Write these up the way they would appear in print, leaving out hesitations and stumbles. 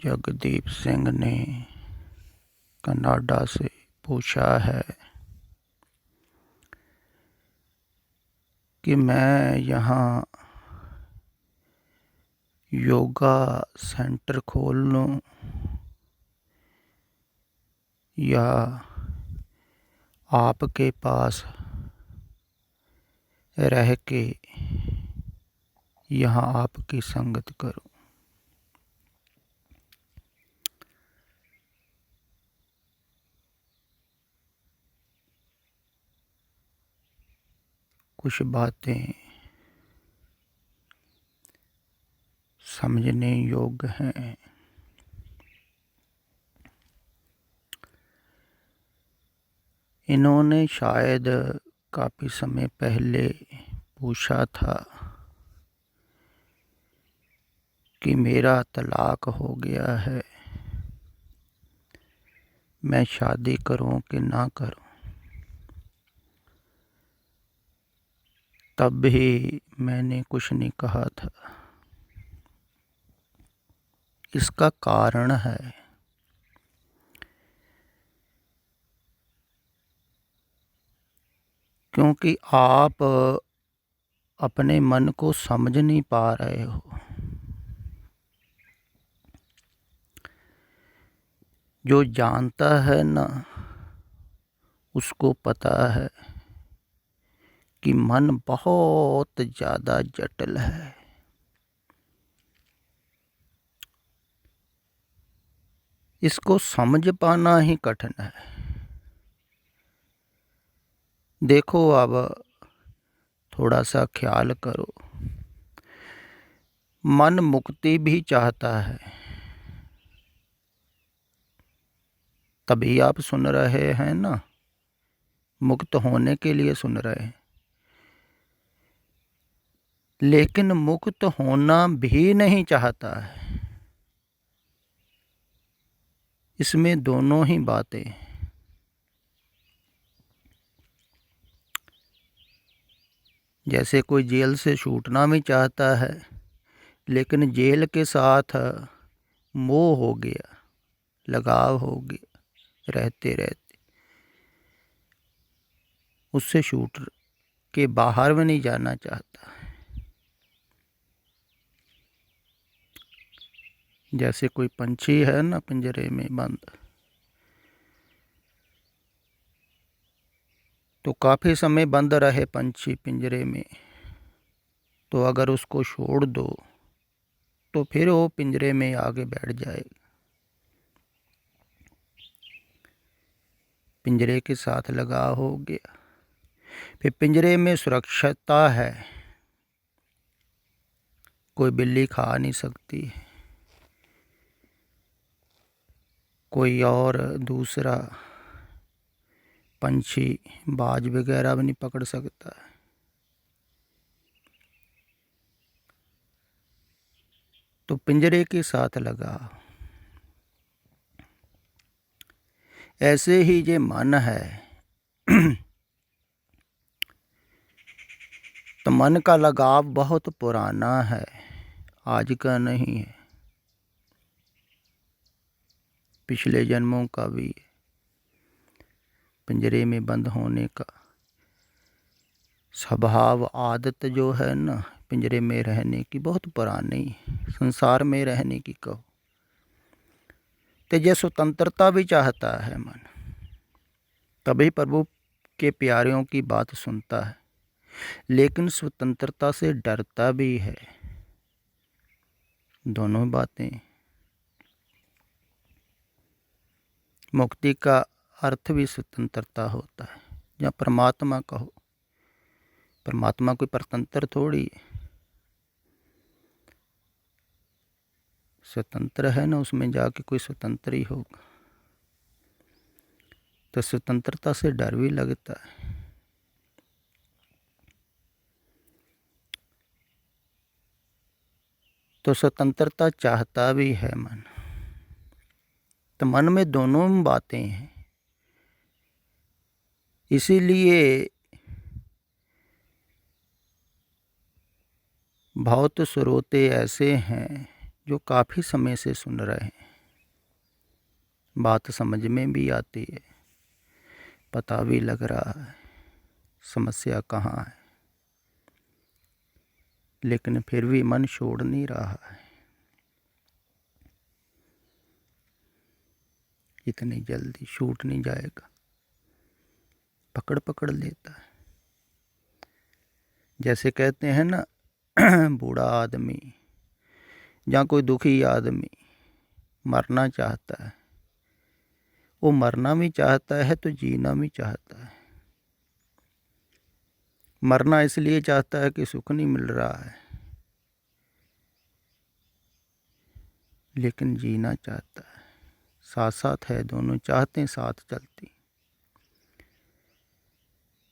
जगदीप सिंह ने कनाडा से पूछा है कि मैं यहाँ योगा सेंटर खोल लूँ या आपके पास रह के यहाँ आपकी संगत करूँ। कुछ बातें समझने योग्य हैं। इन्होंने शायद काफ़ी समय पहले पूछा था कि मेरा तलाक हो गया है, मैं शादी करूं कि ना करूं। तब भी मैंने कुछ नहीं कहा था। इसका कारण है क्योंकि आप अपने मन को समझ नहीं पा रहे हो। जो जानता है ना, उसको पता है कि मन बहुत ज़्यादा जटिल है। इसको समझ पाना ही कठिन है। देखो, अब थोड़ा सा ख्याल करो। मन मुक्ति भी चाहता है, तभी आप सुन रहे हैं ना, मुक्त होने के लिए सुन रहे हैं। लेकिन मुक्त होना भी नहीं चाहता है। इसमें दोनों ही बातें। जैसे कोई जेल से छूटना भी चाहता है, लेकिन जेल के साथ मोह हो गया, लगाव हो गया, रहते रहते उससे छूट के बाहर भी नहीं जाना चाहता। जैसे कोई पंछी है ना पिंजरे में बंद, तो काफ़ी समय बंद रहे पंछी पिंजरे में, तो अगर उसको छोड़ दो तो फिर वो पिंजरे में आगे बैठ जाएगा। पिंजरे के साथ लगाव हो गया। फिर पिंजरे में सुरक्षितता है, कोई बिल्ली खा नहीं सकती, कोई और दूसरा पंछी बाज वगैरह भी नहीं पकड़ सकता। तो पिंजरे के साथ लगा। ऐसे ही ये मन है, तो मन का लगाव बहुत पुराना है, आज का नहीं है, पिछले जन्मों का भी है। पिंजरे में बंद होने का स्वभाव, आदत जो है ना, पिंजरे में रहने की बहुत पुरानी, संसार में रहने की कहो तो ये स्वतंत्रता भी चाहता है मन, तभी प्रभु के प्यारियों की बात सुनता है, लेकिन स्वतंत्रता से डरता भी है। दोनों बातें। मुक्ति का अर्थ भी स्वतंत्रता होता है, या परमात्मा कहो। परमात्मा कोई परतंत्र थोड़ी स्वतंत्र है ना, उसमें जाके कोई स्वतंत्र ही होगा। तो स्वतंत्रता से डर भी लगता है। तो स्वतंत्रता चाहता भी है मन। तो मन में दोनों बातें हैं। इसीलिए बहुत श्रोते ऐसे हैं जो काफ़ी समय से सुन रहे हैं, बात समझ में भी आती है, पता भी लग रहा है समस्या कहाँ है, लेकिन फिर भी मन छोड़ नहीं रहा है। इतनी जल्दी छूट नहीं जाएगा, पकड़ पकड़ लेता है। जैसे कहते हैं ना, बूढ़ा आदमी या कोई दुखी आदमी मरना चाहता है, वो मरना भी चाहता है तो जीना भी चाहता है। मरना इसलिए चाहता है कि सुख नहीं मिल रहा है, लेकिन जीना चाहता है। साथ साथ है, दोनों चाहते हैं, साथ चलती।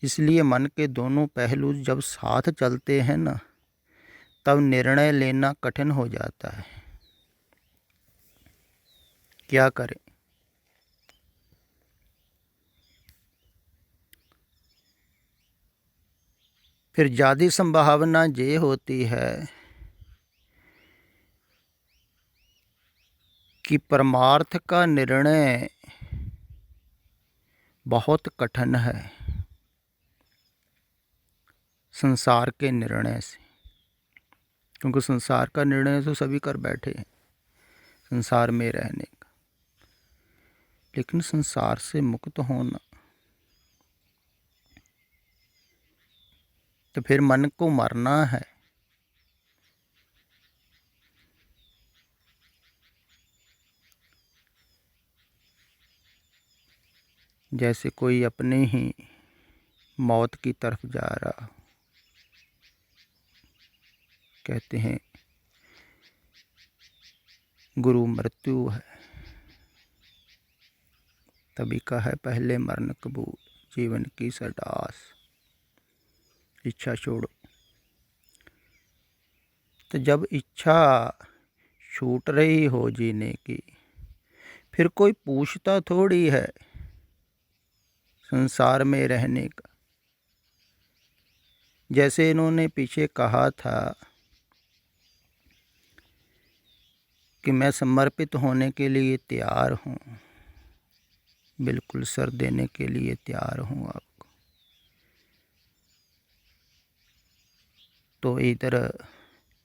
इसलिए मन के दोनों पहलू जब साथ चलते हैं ना, तब निर्णय लेना कठिन हो जाता है। क्या करें? फिर ज़्यादा संभावना ये होती है कि परमार्थ का निर्णय बहुत कठिन है संसार के निर्णय से, क्योंकि संसार का निर्णय तो सभी कर बैठे हैं संसार में रहने का। लेकिन संसार से मुक्त होना, तो फिर मन को मरना है। जैसे कोई अपने ही मौत की तरफ जा रहा, कहते हैं गुरु मृत्यु है, तभी का है पहले मरण कबूल, जीवन की सडास इच्छा छोड़ो। तो जब इच्छा छूट रही हो जीने की, फिर कोई पूछता थोड़ी है संसार में रहने का। जैसे इन्होंने पीछे कहा था कि मैं समर्पित होने के लिए तैयार हूँ, बिल्कुल सर देने के लिए तैयार हूँ आपको। तो इधर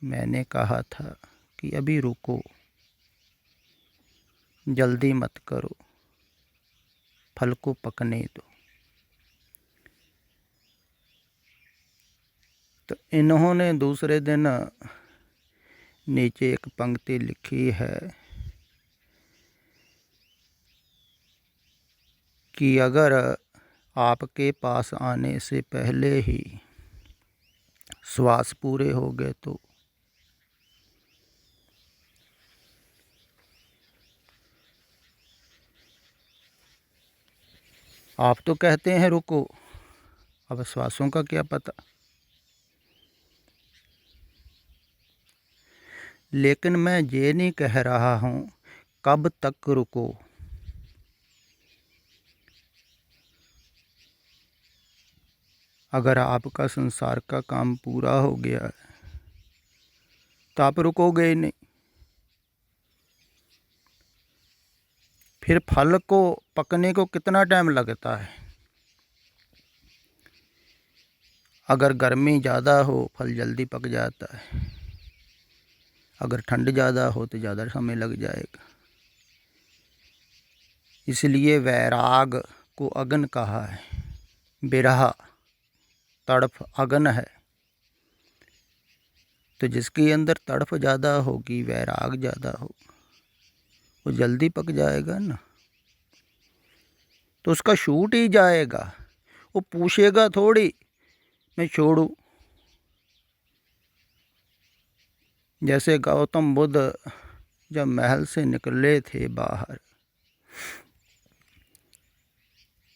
मैंने कहा था कि अभी रुको, जल्दी मत करो, फल को पकने दो। तो इन्होंने दूसरे दिन नीचे एक पंक्ति लिखी है कि अगर आपके पास आने से पहले ही श्वास पूरे हो गए तो आप तो कहते हैं रुको, अब श्वासों का क्या पता। लेकिन मैं ये नहीं कह रहा हूँ कब तक रुको। अगर आपका संसार का काम पूरा हो गया है तो आप रुकोगे ही नहीं। फिर फल को पकने को कितना टाइम लगता है? अगर गर्मी ज़्यादा हो फल जल्दी पक जाता है, अगर ठंड ज़्यादा हो तो ज़्यादा समय लग जाएगा। इसलिए वैराग को अगन कहा है। बिरह तड़फ अगन है, तो जिसके अंदर तड़फ ज़्यादा होगी, वैराग ज़्यादा होगा, वो जल्दी पक जाएगा ना, तो उसका छूट ही जाएगा। वो पूछेगा थोड़ी मैं छोड़ूं। जैसे गौतम बुद्ध जब महल से निकले थे बाहर,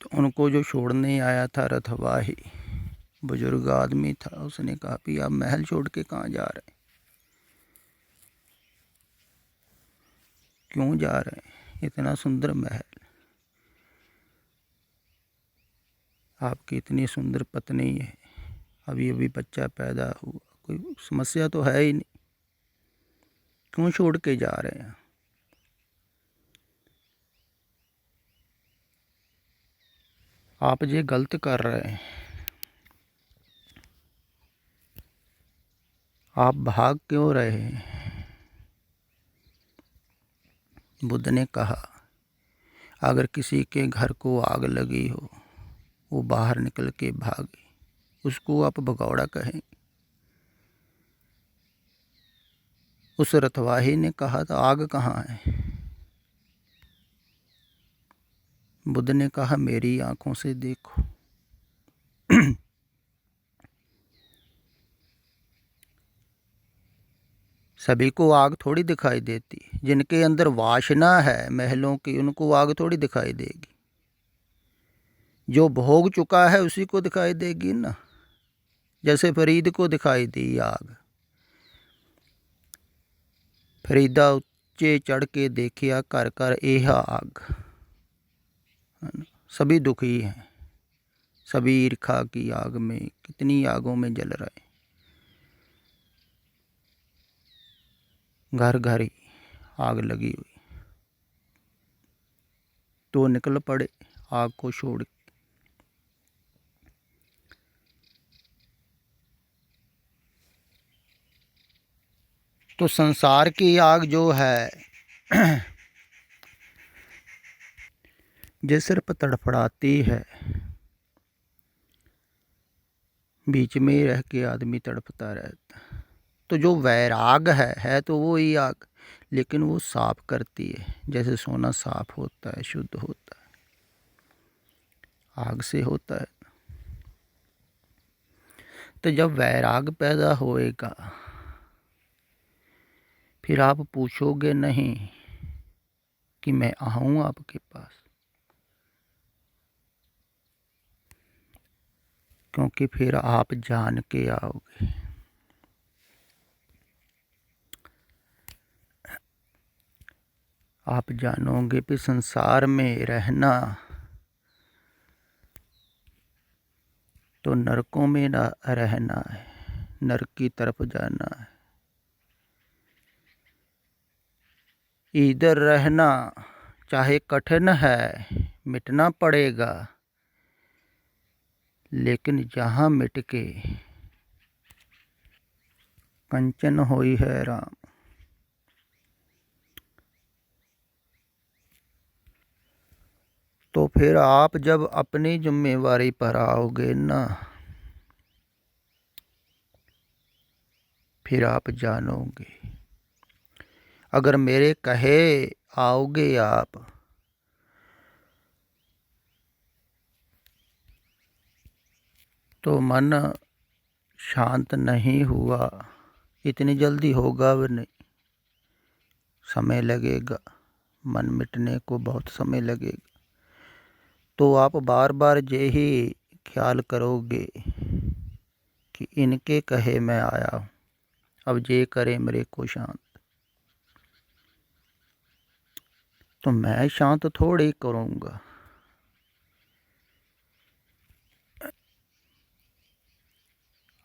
तो उनको जो छोड़ने आया था रथवाही, बुजुर्ग आदमी था, उसने कहा कि आप महल छोड़ के कहाँ जा रहे हैं, क्यों जा रहे हैं? इतना सुंदर महल, आपकी इतनी सुंदर पत्नी है, अभी अभी बच्चा पैदा हुआ, कोई समस्या तो है ही नहीं, क्यों छोड़ के जा रहे हैं? आप ये गलत कर रहे हैं। आप भाग क्यों रहे हैं? बुद्ध ने कहा, अगर किसी के घर को आग लगी हो, वो बाहर निकल के भागे, उसको आप भगौड़ा कहें? उस रथवाही ने कहा था, आग कहाँ है? बुद्ध ने कहा, मेरी आंखों से देखो। सभी को आग थोड़ी दिखाई देती। जिनके अंदर वासना है महलों की, उनको आग थोड़ी दिखाई देगी। जो भोग चुका है उसी को दिखाई देगी ना। जैसे फरीद को दिखाई दी आग। फरीदा ऊंचे चढ़ के देखिया कर कर एह आग। सभी दुखी हैं। सभी ईर्खा की आग में, कितनी आगों में जल रहे। घर घर ही आग लगी हुई, तो निकल पड़े आग को छोड़। तो संसार की आग जो है जिस सिर पर तड़फड़ाती है, बीच में रह के आदमी तड़पता रहता है। तो जो वैराग है तो वो ही आग, लेकिन वो साफ करती है। जैसे सोना साफ होता है, शुद्ध होता है, आग से होता है। तो जब वैराग पैदा होएगा, फिर आप पूछोगे नहीं कि मैं आऊँ आपके पास, क्योंकि फिर आप जान के आओगे। आप जानोगे कि संसार में रहना तो नरकों में ना रहना है, नरक की तरफ जाना है। इधर रहना चाहे कठिन है, मिटना पड़ेगा, लेकिन जहाँ मिट के कंचन होई है राम। तो फिर आप जब अपनी जिम्मेवारी पर आओगे ना, फिर आप जानोगे। अगर मेरे कहे आओगे आप, तो मन शांत नहीं हुआ, इतनी जल्दी होगा भी नहीं, समय लगेगा। मन मिटने को बहुत समय लगेगा। तो आप बार बार यही ख्याल करोगे कि इनके कहे मैं आया हूँ, अब ये करे मेरे को शांत। तो मैं शांत थोड़ी करूँगा।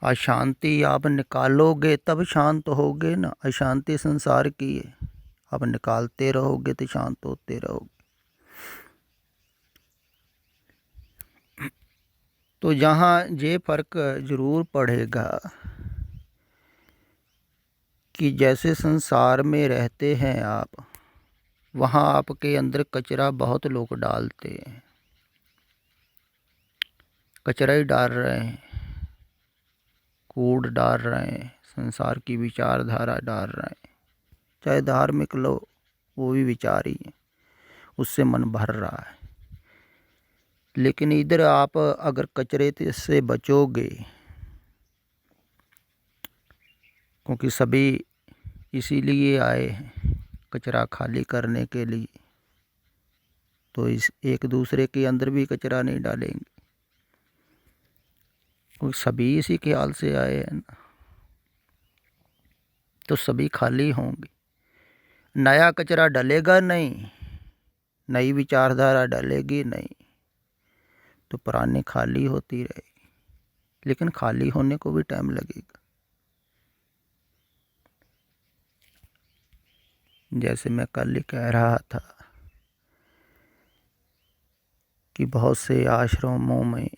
अशांति आप निकालोगे तब शांत होगे ना। अशांति संसार की है, आप निकालते रहोगे तो शांत होते रहोगे। तो जहाँ ये फर्क जरूर पड़ेगा कि जैसे संसार में रहते हैं आप, वहाँ आपके अंदर कचरा बहुत लोग डालते हैं। कचरा ही डाल रहे हैं, कूड़ डाल रहे हैं, संसार की विचारधारा डाल रहे हैं। चाहे धार्मिक लो, वो भी विचार ही है, उससे मन भर रहा है। लेकिन इधर आप अगर कचरे से बचोगे, क्योंकि सभी इसीलिए आए हैं कचरा खाली करने के लिए, तो इस एक दूसरे के अंदर भी कचरा नहीं डालेंगे, क्योंकि सभी इसी ख्याल से आए हैं ना। तो सभी खाली होंगे, नया कचरा डलेगा नहीं, नई विचारधारा डलेगी नहीं, तो पुरानी खाली होती रहेगी। लेकिन खाली होने को भी टाइम लगेगा। जैसे मैं कल ही कह रहा था कि बहुत से आश्रमों में,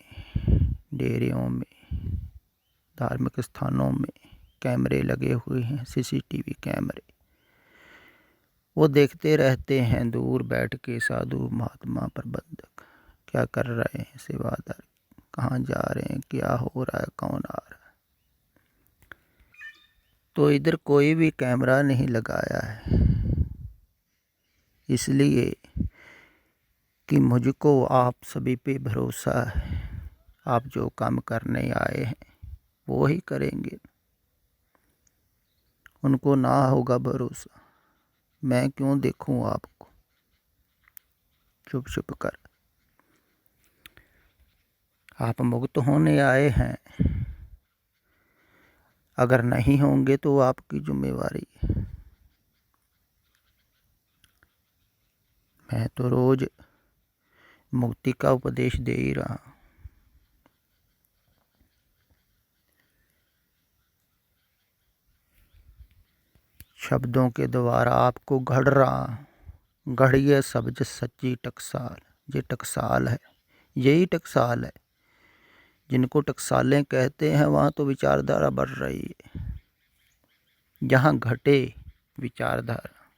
डेरियों में, धार्मिक स्थानों में कैमरे लगे हुए हैं, सीसीटीवी कैमरे। वो देखते रहते हैं दूर बैठ के साधु महात्मा प्रबंधक क्या कर रहे हैं, सेवादार कहाँ जा रहे हैं, क्या हो रहा है, कौन आ रहा है। तो इधर कोई भी कैमरा नहीं लगाया है, इसलिए कि मुझको आप सभी पे भरोसा है। आप जो काम करने आए हैं वो ही करेंगे, उनको ना होगा भरोसा। मैं क्यों देखूं आपको छुप छुप कर। आप मुक्त होने आए हैं, अगर नहीं होंगे तो आपकी जिम्मेवारी है। मैं तो रोज मुक्ति का उपदेश दे ही रहा हूं। शब्दों के द्वारा आपको गढ़ रहा हूं। गढ़िए सब्ज सच्ची टकसाल। ये टकसाल है, यही टकसाल है। जिनको टकसालें कहते हैं वहाँ तो विचारधारा बढ़ रही है। जहाँ घटे विचारधारा,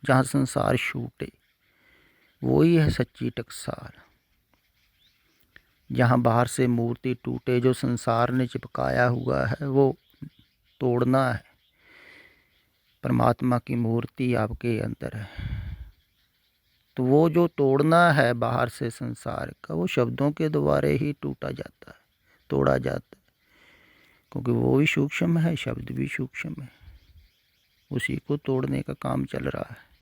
जहाँ संसार छूटे, वो ही है सच्ची टकसाल। जहाँ बाहर से मूर्ति टूटे, जो संसार ने चिपकाया हुआ है वो तोड़ना है। परमात्मा की मूर्ति आपके अंदर है, तो वो जो तोड़ना है बाहर से संसार का, वो शब्दों के द्वारा ही टूटा जाता है, तोड़ा जाता है। क्योंकि वो भी सूक्ष्म है, शब्द भी सूक्ष्म है, उसी को तोड़ने का काम चल रहा है।